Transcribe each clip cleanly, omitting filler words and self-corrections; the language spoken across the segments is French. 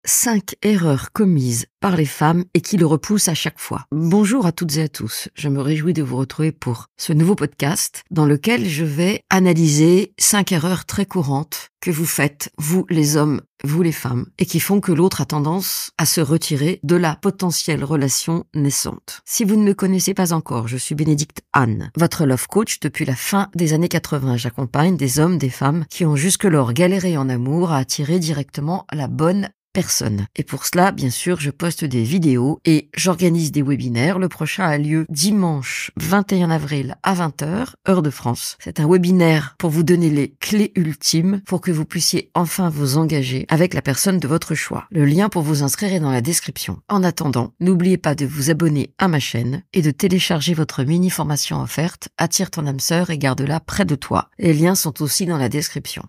5 erreurs commises par les femmes et qui le repoussent à chaque fois. Bonjour à toutes et à tous, je me réjouis de vous retrouver pour ce nouveau podcast dans lequel je vais analyser 5 erreurs très courantes que vous faites, vous les hommes, vous les femmes, et qui font que l'autre a tendance à se retirer de la potentielle relation naissante. Si vous ne me connaissez pas encore, je suis Bénédicte Anne, votre love coach depuis la fin des années 80. J'accompagne des hommes, des femmes qui ont jusque-lors galéré en amour à attirer directement la bonne personne. Et pour cela, bien sûr, je poste des vidéos et j'organise des webinaires. Le prochain a lieu dimanche 21 avril à 20h, heure de France. C'est un webinaire pour vous donner les clés ultimes pour que vous puissiez enfin vous engager avec la personne de votre choix. Le lien pour vous inscrire est dans la description. En attendant, n'oubliez pas de vous abonner à ma chaîne et de télécharger votre mini formation offerte Attire ton âme sœur et garde-la près de toi. Les liens sont aussi dans la description.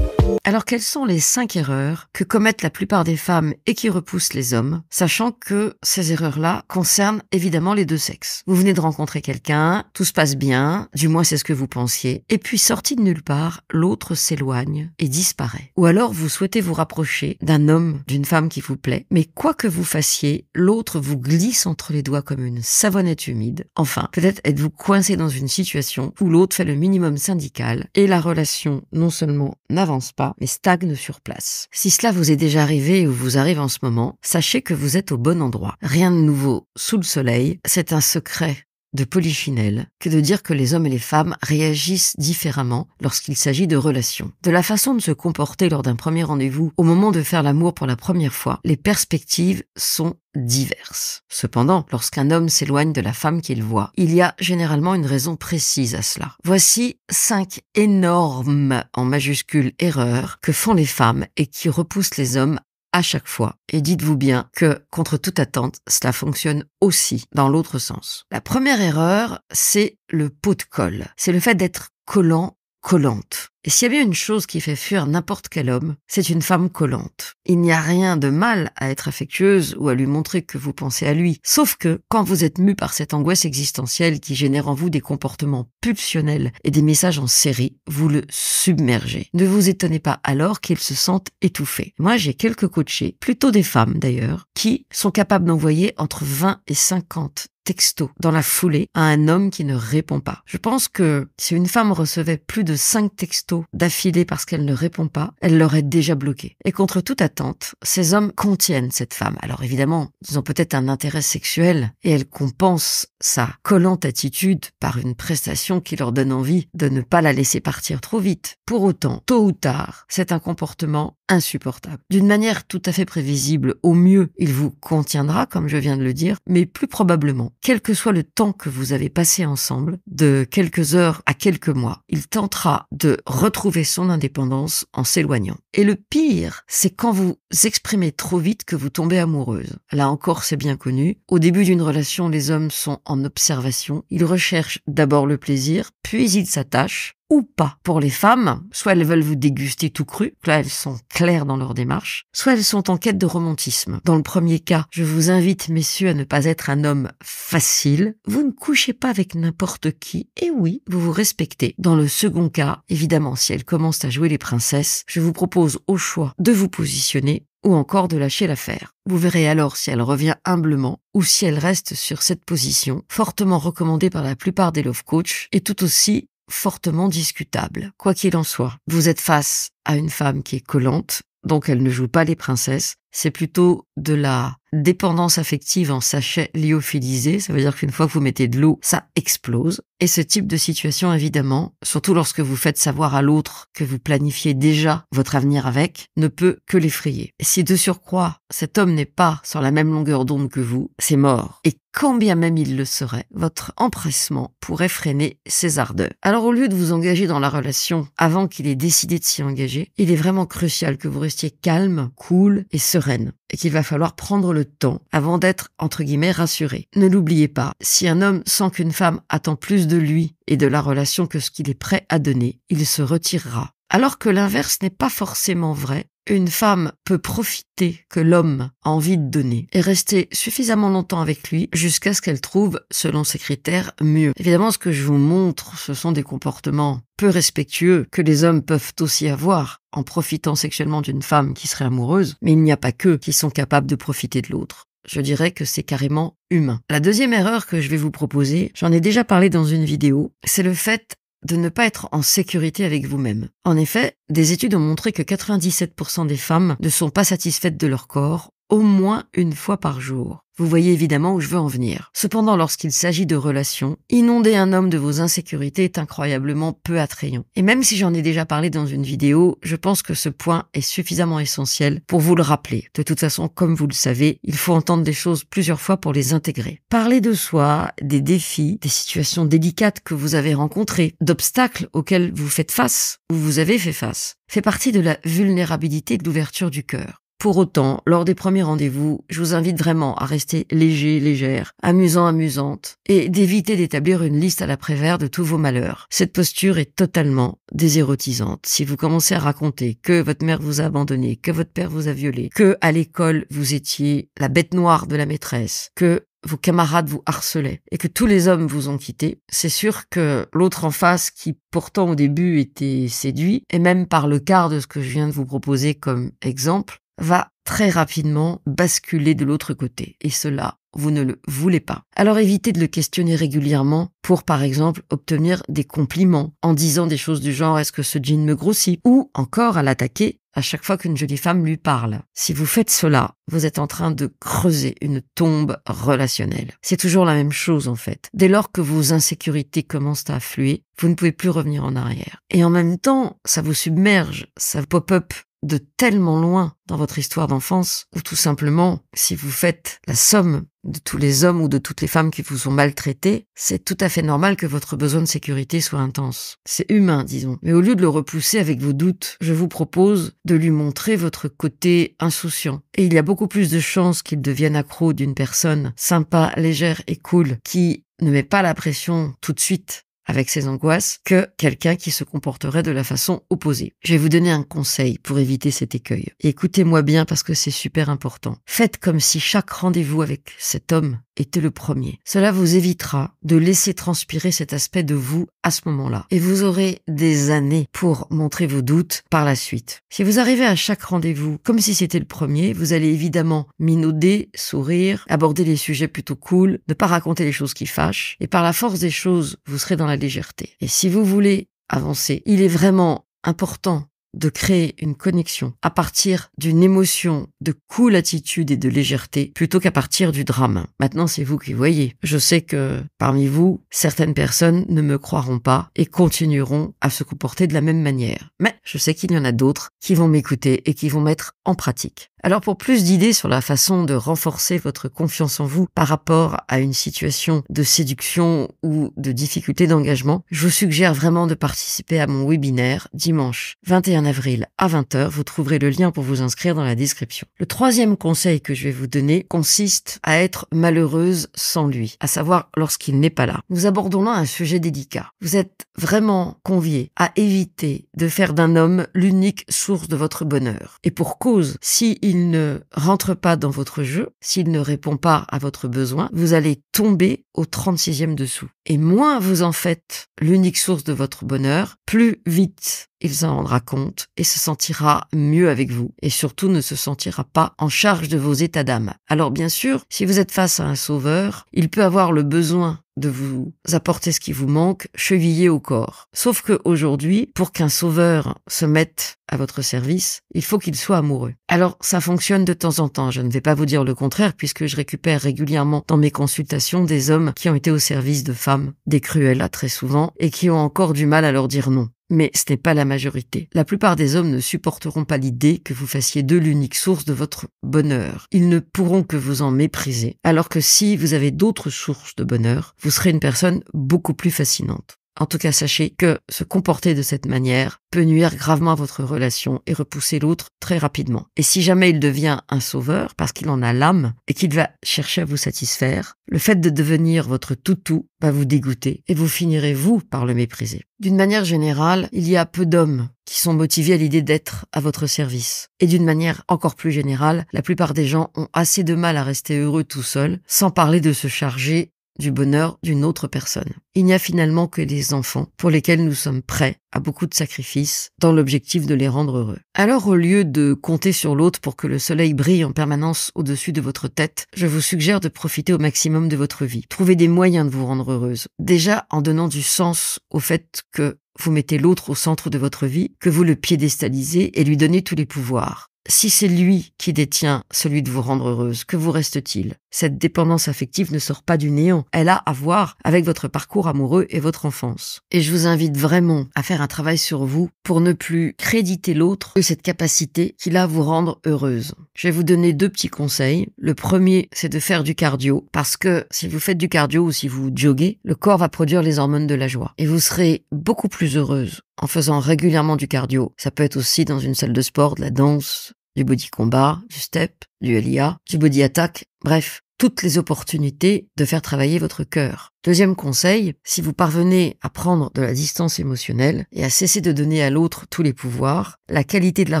Alors, quelles sont les 5 erreurs que commettent la plupart des femmes et qui repoussent les hommes, sachant que ces erreurs-là concernent évidemment les deux sexes? Vous venez de rencontrer quelqu'un, tout se passe bien, du moins c'est ce que vous pensiez, et puis sorti de nulle part, l'autre s'éloigne et disparaît. Ou alors vous souhaitez vous rapprocher d'un homme, d'une femme qui vous plaît, mais quoi que vous fassiez, l'autre vous glisse entre les doigts comme une savonnette humide. Enfin, peut-être êtes-vous coincé dans une situation où l'autre fait le minimum syndical et la relation non seulement n'avance pas, mais stagne sur place. Si cela vous est déjà arrivé ou vous arrive en ce moment, sachez que vous êtes au bon endroit. Rien de nouveau sous le soleil, c'est un secret de polichinelle que de dire que les hommes et les femmes réagissent différemment lorsqu'il s'agit de relations. De la façon de se comporter lors d'un premier rendez-vous au moment de faire l'amour pour la première fois, les perspectives sont diverses. Cependant, lorsqu'un homme s'éloigne de la femme qu'il voit, il y a généralement une raison précise à cela. Voici 5 énormes, en majuscules, erreurs que font les femmes et qui repoussent les hommes à chaque fois. Et dites-vous bien que, contre toute attente, cela fonctionne aussi dans l'autre sens. La première erreur, c'est le pot de colle. C'est le fait d'être collant, collante. Et s'il y a bien une chose qui fait fuir n'importe quel homme, c'est une femme collante. Il n'y a rien de mal à être affectueuse ou à lui montrer que vous pensez à lui. Sauf que, quand vous êtes mu par cette angoisse existentielle qui génère en vous des comportements pulsionnels et des messages en série, vous le submergez. Ne vous étonnez pas alors qu'il se sente étouffé. Moi, j'ai quelques coachés, plutôt des femmes d'ailleurs, qui sont capables d'envoyer entre 20 et 50 textos dans la foulée à un homme qui ne répond pas. Je pense que si une femme recevait plus de 5 textos d'affilée parce qu'elle ne répond pas, elle l'aurait déjà bloquée. Et contre toute attente, ces hommes contiennent cette femme. Alors évidemment, ils ont peut-être un intérêt sexuel et elle compense sa collante attitude par une prestation qui leur donne envie de ne pas la laisser partir trop vite. Pour autant, tôt ou tard, c'est un comportement insupportable. D'une manière tout à fait prévisible, au mieux, il vous contiendra, comme je viens de le dire, mais plus probablement, quel que soit le temps que vous avez passé ensemble, de quelques heures à quelques mois, il tentera de retrouver son indépendance en s'éloignant. Et le pire, c'est quand vous exprimez trop vite que vous tombez amoureuse. Là encore, c'est bien connu. Au début d'une relation, les hommes sont en observation. Ils recherchent d'abord le plaisir, puis ils s'attachent. Ou pas. Pour les femmes, soit elles veulent vous déguster tout cru, là elles sont claires dans leur démarche, soit elles sont en quête de romantisme. Dans le premier cas, je vous invite, messieurs, à ne pas être un homme facile. Vous ne couchez pas avec n'importe qui, et oui, vous vous respectez. Dans le second cas, évidemment, si elles commencent à jouer les princesses, je vous propose au choix de vous positionner ou encore de lâcher l'affaire. Vous verrez alors si elle revient humblement ou si elle reste sur cette position, fortement recommandée par la plupart des love coachs, et tout aussi fortement discutable. Quoi qu'il en soit, vous êtes face à une femme qui est collante, donc elle ne joue pas les princesses, c'est plutôt de la dépendance affective en sachet lyophilisé, ça veut dire qu'une fois que vous mettez de l'eau, ça explose. Et ce type de situation, évidemment, surtout lorsque vous faites savoir à l'autre que vous planifiez déjà votre avenir avec, ne peut que l'effrayer. Et si de surcroît, cet homme n'est pas sur la même longueur d'onde que vous, c'est mort. Et quand bien même il le serait, votre empressement pourrait freiner ses ardeurs. Alors au lieu de vous engager dans la relation avant qu'il ait décidé de s'y engager, il est vraiment crucial que vous restiez calme, cool et sereine. Et qu'il va falloir prendre le temps avant d'être, entre guillemets, rassuré. Ne l'oubliez pas, si un homme sent qu'une femme attend plus de lui et de la relation que ce qu'il est prêt à donner, il se retirera. Alors que l'inverse n'est pas forcément vrai. une femme peut profiter que l'homme a envie de donner et rester suffisamment longtemps avec lui jusqu'à ce qu'elle trouve, selon ses critères, mieux. Évidemment, ce que je vous montre, ce sont des comportements peu respectueux que les hommes peuvent aussi avoir en profitant sexuellement d'une femme qui serait amoureuse, mais il n'y a pas qu'eux qui sont capables de profiter de l'autre. Je dirais que c'est carrément humain. La deuxième erreur que je vais vous proposer, j'en ai déjà parlé dans une vidéo, c'est le fait de ne pas être en sécurité avec vous-même. En effet, des études ont montré que 97% des femmes ne sont pas satisfaites de leur corps au moins une fois par jour. Vous voyez évidemment où je veux en venir. Cependant, lorsqu'il s'agit de relations, inonder un homme de vos insécurités est incroyablement peu attrayant. Et même si j'en ai déjà parlé dans une vidéo, je pense que ce point est suffisamment essentiel pour vous le rappeler. De toute façon, comme vous le savez, il faut entendre des choses plusieurs fois pour les intégrer. Parler de soi, des défis, des situations délicates que vous avez rencontrées, d'obstacles auxquels vous faites face ou vous avez fait face, fait partie de la vulnérabilité et de l'ouverture du cœur. Pour autant, lors des premiers rendez-vous, je vous invite vraiment à rester léger, légère, amusant, amusante, et d'éviter d'établir une liste à l'après-vert de tous vos malheurs. Cette posture est totalement désérotisante. Si vous commencez à raconter que votre mère vous a abandonné, que votre père vous a violé, que à l'école vous étiez la bête noire de la maîtresse, que vos camarades vous harcelaient et que tous les hommes vous ont quitté, c'est sûr que l'autre en face, qui pourtant au début était séduit, et même par le quart de ce que je viens de vous proposer comme exemple, va très rapidement basculer de l'autre côté. Et cela, vous ne le voulez pas. Alors évitez de le questionner régulièrement pour, par exemple, obtenir des compliments en disant des choses du genre « est-ce que ce jean me grossit ?» ou encore à l'attaquer à chaque fois qu'une jolie femme lui parle. Si vous faites cela, vous êtes en train de creuser une tombe relationnelle. C'est toujours la même chose en fait. Dès lors que vos insécurités commencent à affluer, vous ne pouvez plus revenir en arrière. Et en même temps, ça vous submerge, ça pop-up de tellement loin dans votre histoire d'enfance, ou tout simplement, si vous faites la somme de tous les hommes ou de toutes les femmes qui vous ont maltraité, c'est tout à fait normal que votre besoin de sécurité soit intense. C'est humain, disons. Mais au lieu de le repousser avec vos doutes, je vous propose de lui montrer votre côté insouciant. Et il y a beaucoup plus de chances qu'il devienne accro d'une personne sympa, légère et cool, qui ne met pas la pression tout de suite avec ses angoisses, que quelqu'un qui se comporterait de la façon opposée. Je vais vous donner un conseil pour éviter cet écueil. Et écoutez-moi bien parce que c'est super important. Faites comme si chaque rendez-vous avec cet homme était le premier. Cela vous évitera de laisser transpirer cet aspect de vous à ce moment-là. Et vous aurez des années pour montrer vos doutes par la suite. Si vous arrivez à chaque rendez-vous comme si c'était le premier, vous allez évidemment minauder, sourire, aborder les sujets plutôt cool, ne pas raconter les choses qui fâchent. Et par la force des choses, vous serez dans la légèreté. Et si vous voulez avancer, il est vraiment important de créer une connexion à partir d'une émotion de cool attitude et de légèreté plutôt qu'à partir du drame. Maintenant, c'est vous qui voyez. Je sais que parmi vous, certaines personnes ne me croiront pas et continueront à se comporter de la même manière. Mais je sais qu'il y en a d'autres qui vont m'écouter et qui vont mettre en pratique. Alors pour plus d'idées sur la façon de renforcer votre confiance en vous par rapport à une situation de séduction ou de difficulté d'engagement, je vous suggère vraiment de participer à mon webinaire dimanche 21 avril à 20h. Vous trouverez le lien pour vous inscrire dans la description. Le troisième conseil que je vais vous donner consiste à être malheureuse sans lui, à savoir lorsqu'il n'est pas là. Nous abordons là un sujet délicat. Vous êtes vraiment conviés à éviter de faire d'un homme l'unique source de votre bonheur. Et pour cause, si il ne rentre pas dans votre jeu, s'il ne répond pas à votre besoin, vous allez tomber au 36e dessous. Et moins vous en faites l'unique source de votre bonheur, plus vite il s'en rendra compte et se sentira mieux avec vous. Et surtout ne se sentira pas en charge de vos états d'âme. Alors bien sûr, si vous êtes face à un sauveur, il peut avoir le besoin de vous apporter ce qui vous manque, chevillé au corps. Sauf que aujourd'hui, pour qu'un sauveur se mette à votre service, il faut qu'il soit amoureux. Alors, ça fonctionne de temps en temps. Je ne vais pas vous dire le contraire puisque je récupère régulièrement dans mes consultations des hommes qui ont été au service de femmes, des cruelles très souvent, et qui ont encore du mal à leur dire non. Mais ce n'est pas la majorité. La plupart des hommes ne supporteront pas l'idée que vous fassiez d'eux l'unique source de votre bonheur. Ils ne pourront que vous en mépriser. Alors que si vous avez d'autres sources de bonheur, vous serez une personne beaucoup plus fascinante. En tout cas, sachez que se comporter de cette manière peut nuire gravement à votre relation et repousser l'autre très rapidement. Et si jamais il devient un sauveur, parce qu'il en a l'âme et qu'il va chercher à vous satisfaire, le fait de devenir votre toutou va vous dégoûter et vous finirez, vous, par le mépriser. D'une manière générale, il y a peu d'hommes qui sont motivés à l'idée d'être à votre service. Et d'une manière encore plus générale, la plupart des gens ont assez de mal à rester heureux tout seuls, sans parler de se charger du bonheur d'une autre personne. Il n'y a finalement que les enfants pour lesquels nous sommes prêts à beaucoup de sacrifices dans l'objectif de les rendre heureux. Alors au lieu de compter sur l'autre pour que le soleil brille en permanence au-dessus de votre tête, je vous suggère de profiter au maximum de votre vie. Trouvez des moyens de vous rendre heureuse. Déjà en donnant du sens au fait que vous mettez l'autre au centre de votre vie, que vous le piédestalisez et lui donnez tous les pouvoirs. Si c'est lui qui détient celui de vous rendre heureuse, que vous reste-t-il? Cette dépendance affective ne sort pas du néant. Elle a à voir avec votre parcours amoureux et votre enfance. Et je vous invite vraiment à faire un travail sur vous pour ne plus créditer l'autre de cette capacité qu'il a à vous rendre heureuse. Je vais vous donner 2 petits conseils. Le premier, c'est de faire du cardio, parce que si vous faites du cardio ou si vous joguez, le corps va produire les hormones de la joie. Et vous serez beaucoup plus heureuse en faisant régulièrement du cardio. Ça peut être aussi dans une salle de sport, de la danse, du body combat, du step, du LIA, du body attack, bref, toutes les opportunités de faire travailler votre cœur. Deuxième conseil, si vous parvenez à prendre de la distance émotionnelle et à cesser de donner à l'autre tous les pouvoirs, la qualité de la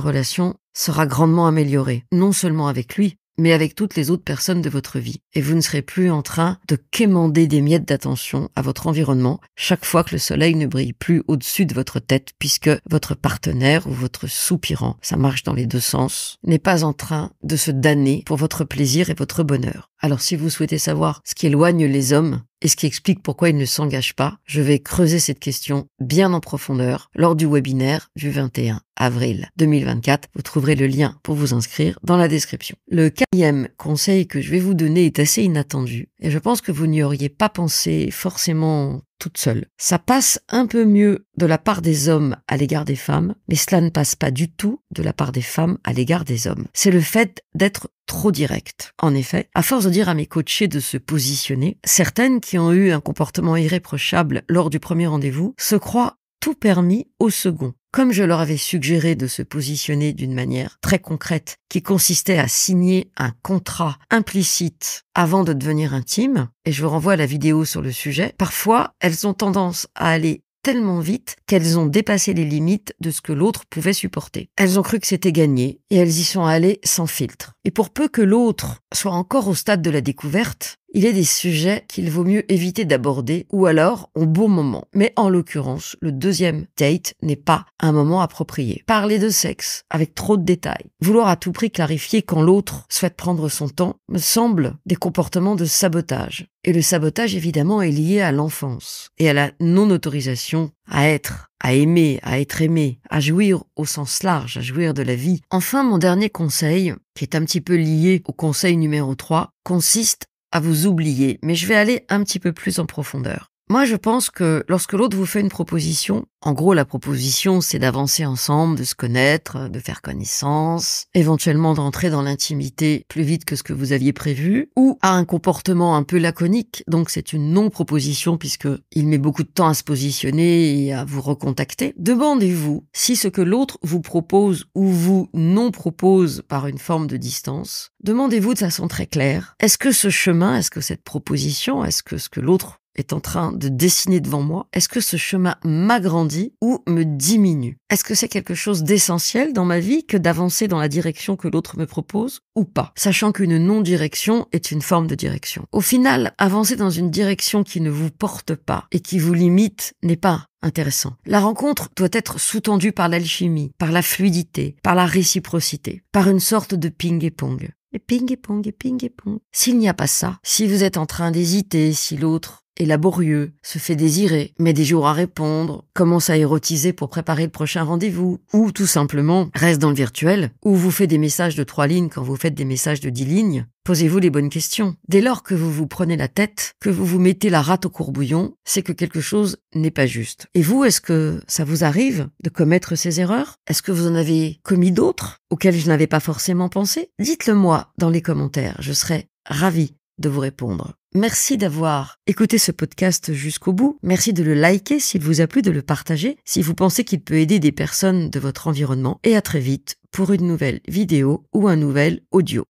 relation sera grandement améliorée, non seulement avec lui, mais avec toutes les autres personnes de votre vie. Et vous ne serez plus en train de quémander des miettes d'attention à votre environnement chaque fois que le soleil ne brille plus au-dessus de votre tête, puisque votre partenaire ou votre soupirant, ça marche dans les 2 sens, n'est pas en train de se damner pour votre plaisir et votre bonheur. Alors si vous souhaitez savoir ce qui éloigne les hommes et ce qui explique pourquoi ils ne s'engagent pas, je vais creuser cette question bien en profondeur lors du webinaire du 21 avril 2024. Vous trouverez le lien pour vous inscrire dans la description. Le 4e conseil que je vais vous donner est assez inattendu et je pense que vous n'y auriez pas pensé forcément toute seule. Ça passe un peu mieux de la part des hommes à l'égard des femmes, mais cela ne passe pas du tout de la part des femmes à l'égard des hommes. C'est le fait d'être trop direct. En effet, à force de dire à mes coachés de se positionner, certaines qui ont eu un comportement irréprochable lors du premier rendez-vous se croient tout permis au second. Comme je leur avais suggéré de se positionner d'une manière très concrète, qui consistait à signer un contrat implicite avant de devenir intime, et je vous renvoie à la vidéo sur le sujet, parfois elles ont tendance à aller tellement vite qu'elles ont dépassé les limites de ce que l'autre pouvait supporter. Elles ont cru que c'était gagné et elles y sont allées sans filtre. Et pour peu que l'autre soit encore au stade de la découverte, il est des sujets qu'il vaut mieux éviter d'aborder ou alors au bon moment. Mais en l'occurrence, le 2e date n'est pas un moment approprié. Parler de sexe avec trop de détails, vouloir à tout prix clarifier quand l'autre souhaite prendre son temps, me semble des comportements de sabotage. Et le sabotage, évidemment, est lié à l'enfance et à la non-autorisation à être, à aimer, à être aimé, à jouir au sens large, à jouir de la vie. Enfin, mon dernier conseil, qui est un petit peu lié au conseil numéro 3, consiste à vous oublier, mais je vais aller un petit peu plus en profondeur. Moi, je pense que lorsque l'autre vous fait une proposition, en gros, la proposition, c'est d'avancer ensemble, de se connaître, de faire connaissance, éventuellement de rentrer dans l'intimité plus vite que ce que vous aviez prévu, ou à un comportement un peu laconique, donc c'est une non-proposition puisque il met beaucoup de temps à se positionner et à vous recontacter. Demandez-vous si ce que l'autre vous propose ou vous non propose par une forme de distance, demandez-vous de façon très claire, est-ce que ce chemin, est-ce que cette proposition, est-ce que ce que l'autre est en train de dessiner devant moi, est-ce que ce chemin m'agrandit ou me diminue? Est-ce que c'est quelque chose d'essentiel dans ma vie que d'avancer dans la direction que l'autre me propose ou pas? Sachant qu'une non-direction est une forme de direction. Au final, avancer dans une direction qui ne vous porte pas et qui vous limite n'est pas intéressant. La rencontre doit être sous-tendue par l'alchimie, par la fluidité, par la réciprocité, par une sorte de ping-et-pong. Et ping-et-pong et ping-et-pong. S'il n'y a pas ça, si vous êtes en train d'hésiter, si l'autre est laborieux, se fait désirer, met des jours à répondre, commence à érotiser pour préparer le prochain rendez-vous, ou tout simplement reste dans le virtuel, ou vous fait des messages de 3 lignes quand vous faites des messages de 10 lignes, posez-vous les bonnes questions. Dès lors que vous vous prenez la tête, que vous vous mettez la rate au courbouillon, c'est que quelque chose n'est pas juste. Et vous, est-ce que ça vous arrive de commettre ces erreurs? Est-ce que vous en avez commis d'autres, auxquelles je n'avais pas forcément pensé? Dites-le moi dans les commentaires, je serais ravie de vous répondre. Merci d'avoir écouté ce podcast jusqu'au bout. Merci de le liker s'il vous a plu, de le partager si vous pensez qu'il peut aider des personnes de votre environnement. Et à très vite pour une nouvelle vidéo ou un nouvel audio.